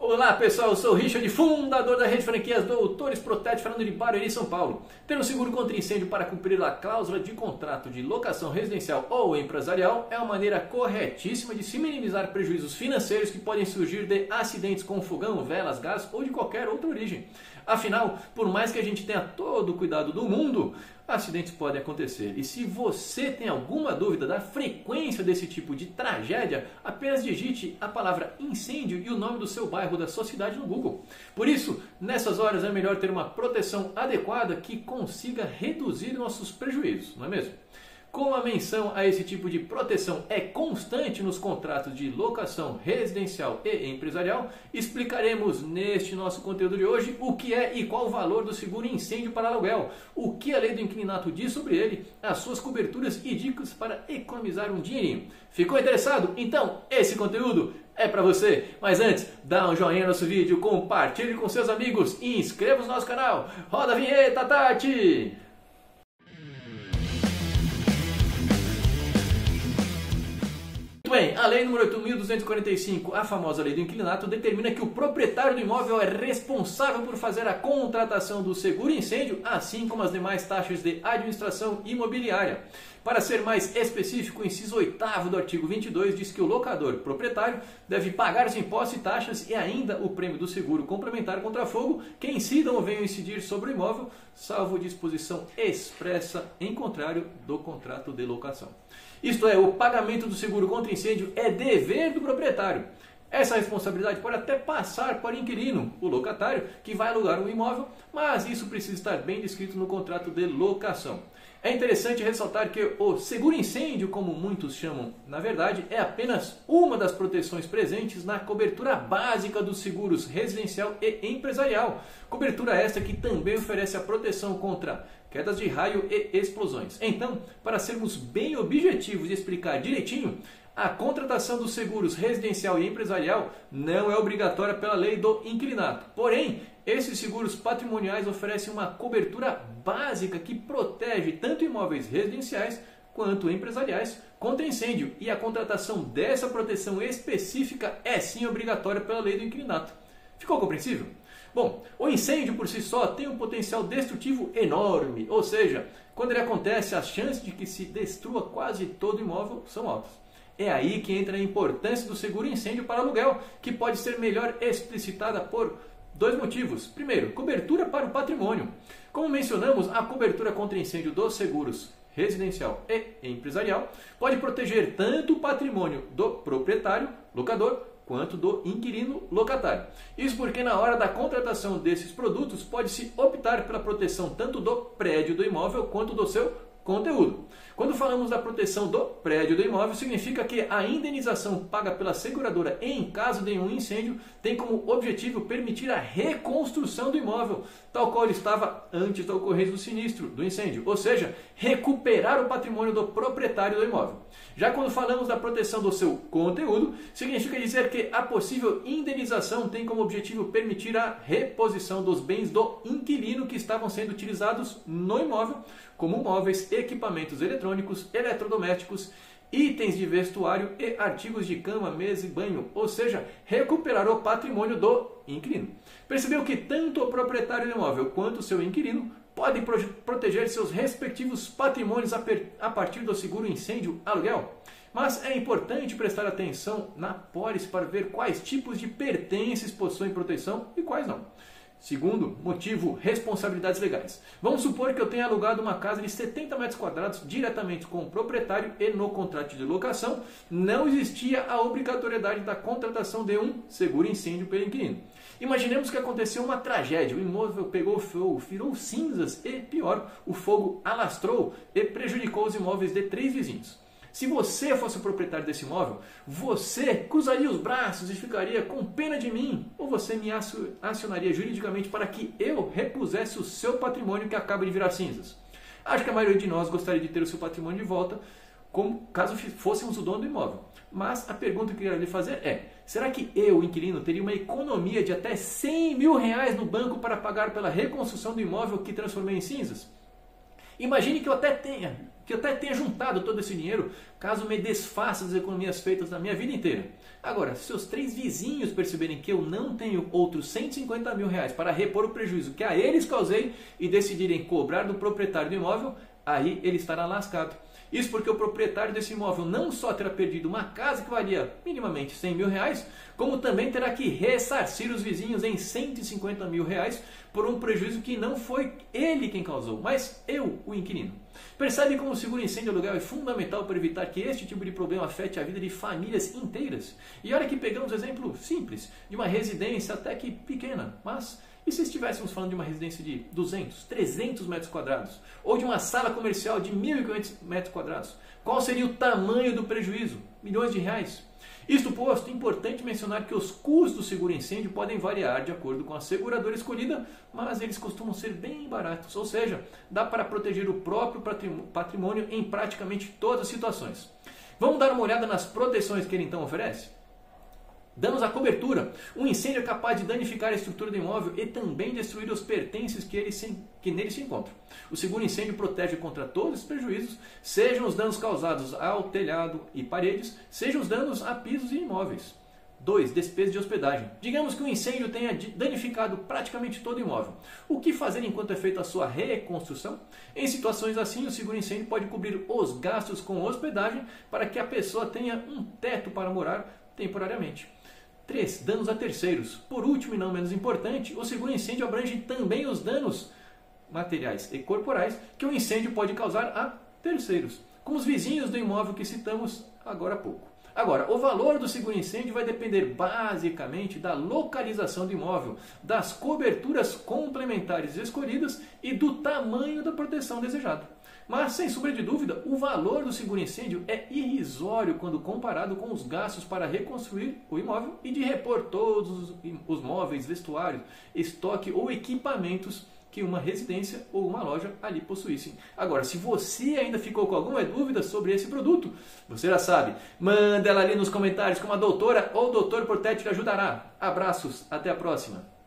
Olá pessoal, eu sou o Richard, fundador da rede de franquias Doutores Protete, falando de Barueri, São Paulo. Ter um seguro contra incêndio para cumprir a cláusula de contrato de locação residencial ou empresarial é uma maneira corretíssima de se minimizar prejuízos financeiros que podem surgir de acidentes com fogão, velas, gás ou de qualquer outra origem. Afinal, por mais que a gente tenha todo o cuidado do mundo, acidentes podem acontecer. E se você tem alguma dúvida da frequência desse tipo de tragédia, apenas digite a palavra incêndio e o nome do seu bairro, da sua cidade no Google. Por isso, nessas horas é melhor ter uma proteção adequada que consiga reduzir nossos prejuízos, não é mesmo? Como a menção a esse tipo de proteção é constante nos contratos de locação residencial e empresarial, explicaremos neste nosso conteúdo de hoje o que é e qual o valor do seguro incêndio para aluguel, o que a lei do inquilinato diz sobre ele, as suas coberturas e dicas para economizar um dinheirinho. Ficou interessado? Então esse conteúdo é para você. Mas antes, dá um joinha no nosso vídeo, compartilhe com seus amigos e inscreva-se no nosso canal. Roda a vinheta, Tati! Bem, a lei número 8.245, a famosa lei do inquilinato, determina que o proprietário do imóvel é responsável por fazer a contratação do seguro incêndio, assim como as demais taxas de administração imobiliária. Para ser mais específico, o inciso 8º do artigo 22 diz que o locador proprietário deve pagar os impostos e taxas e ainda o prêmio do seguro complementar contra fogo que incidam ou venham incidir sobre o imóvel, salvo disposição expressa em contrário do contrato de locação. Isto é, o pagamento do seguro contra incêndio é dever do proprietário. Essa responsabilidade pode até passar para o inquilino, o locatário, que vai alugar um imóvel, mas isso precisa estar bem descrito no contrato de locação. É interessante ressaltar que o seguro incêndio, como muitos chamam, na verdade, é apenas uma das proteções presentes na cobertura básica dos seguros residencial e empresarial. Cobertura esta que também oferece a proteção contra quedas de raio e explosões. Então, para sermos bem objetivos e explicar direitinho, a contratação dos seguros residencial e empresarial não é obrigatória pela lei do inquilinato. Porém, esses seguros patrimoniais oferecem uma cobertura básica que protege tanto imóveis residenciais quanto empresariais contra incêndio. E a contratação dessa proteção específica é sim obrigatória pela lei do inquilinato. Ficou compreensível? Bom, o incêndio por si só tem um potencial destrutivo enorme, ou seja, quando ele acontece, as chances de que se destrua quase todo o imóvel são altas. É aí que entra a importância do seguro incêndio para aluguel, que pode ser melhor explicitada por dois motivos. Primeiro, cobertura para o patrimônio. Como mencionamos, a cobertura contra incêndio dos seguros residencial e empresarial pode proteger tanto o patrimônio do proprietário, locador, quanto do inquilino locatário. Isso porque na hora da contratação desses produtos pode-se optar pela proteção tanto do prédio do imóvel quanto do seu conteúdo. Quando falamos da proteção do prédio do imóvel, significa que a indenização paga pela seguradora em caso de um incêndio tem como objetivo permitir a reconstrução do imóvel, tal qual ele estava antes da ocorrência do sinistro, do incêndio, ou seja, recuperar o patrimônio do proprietário do imóvel. Já quando falamos da proteção do seu conteúdo, significa dizer que a possível indenização tem como objetivo permitir a reposição dos bens do inquilino que estavam sendo utilizados no imóvel, como móveis, equipamentos eletrônicos, eletrodomésticos, itens de vestuário e artigos de cama, mesa e banho, ou seja, recuperar o patrimônio do inquilino. Percebeu que tanto o proprietário do imóvel quanto o seu inquilino podem proteger seus respectivos patrimônios a partir do seguro incêndio aluguel? Mas é importante prestar atenção na pólice para ver quais tipos de pertences possuem proteção e quais não. Segundo motivo, responsabilidades legais. Vamos supor que eu tenha alugado uma casa de 70 metros quadrados diretamente com o proprietário e no contrato de locação não existia a obrigatoriedade da contratação de um seguro incêndio pelo inquilino. Imaginemos que aconteceu uma tragédia, o imóvel pegou fogo, virou cinzas e, pior, o fogo alastrou e prejudicou os imóveis de 3 vizinhos. Se você fosse o proprietário desse imóvel, você cruzaria os braços e ficaria com pena de mim? Ou você me acionaria juridicamente para que eu repusesse o seu patrimônio que acaba de virar cinzas? Acho que a maioria de nós gostaria de ter o seu patrimônio de volta, como caso fôssemos o dono do imóvel. Mas a pergunta que eu queria lhe fazer é, será que eu, inquilino, teria uma economia de até 100 mil reais no banco para pagar pela reconstrução do imóvel que transformei em cinzas? Imagine que eu até tenha que eu até tenha juntado todo esse dinheiro caso me desfaça das economias feitas na minha vida inteira. Agora, se os 3 vizinhos perceberem que eu não tenho outros 150 mil reais para repor o prejuízo que a eles causei e decidirem cobrar do proprietário do imóvel, aí ele estará lascado. Isso porque o proprietário desse imóvel não só terá perdido uma casa que valia minimamente 100 mil reais, como também terá que ressarcir os vizinhos em 150 mil reais por um prejuízo que não foi ele quem causou, mas eu, o inquilino. Percebe como o seguro incêndio aluguel é fundamental para evitar que este tipo de problema afete a vida de famílias inteiras? E olha que pegamos um exemplo simples, de uma residência até que pequena, mas e se estivéssemos falando de uma residência de 200, 300 metros quadrados? Ou de uma sala comercial de 1.500 metros quadrados? Qual seria o tamanho do prejuízo? Milhões de reais. Isto posto, é importante mencionar que os custos do seguro incêndio podem variar de acordo com a seguradora escolhida, mas eles costumam ser bem baratos, ou seja, dá para proteger o próprio patrimônio em praticamente todas as situações. Vamos dar uma olhada nas proteções que ele então oferece? Danos à cobertura. Um incêndio é capaz de danificar a estrutura do imóvel e também destruir os pertences que nele se encontram. O seguro incêndio protege contra todos os prejuízos, sejam os danos causados ao telhado e paredes, sejam os danos a pisos e imóveis. 2. Despesa de hospedagem. Digamos que o incêndio tenha danificado praticamente todo o imóvel. O que fazer enquanto é feita a sua reconstrução? Em situações assim, o seguro incêndio pode cobrir os gastos com hospedagem para que a pessoa tenha um teto para morar temporariamente. 3. Danos a terceiros. Por último e não menos importante, o seguro incêndio abrange também os danos materiais e corporais que o incêndio pode causar a terceiros, como os vizinhos do imóvel que citamos agora há pouco. Agora, o valor do seguro incêndio vai depender basicamente da localização do imóvel, das coberturas complementares escolhidas e do tamanho da proteção desejada. Mas, sem sombra de dúvida, o valor do seguro incêndio é irrisório quando comparado com os gastos para reconstruir o imóvel e de repor todos os móveis, vestuários, estoque ou equipamentos que uma residência ou uma loja ali possuíssem. Agora, se você ainda ficou com alguma dúvida sobre esse produto, você já sabe, manda ela ali nos comentários que uma doutora ou doutor Portetti te ajudará. Abraços, até a próxima!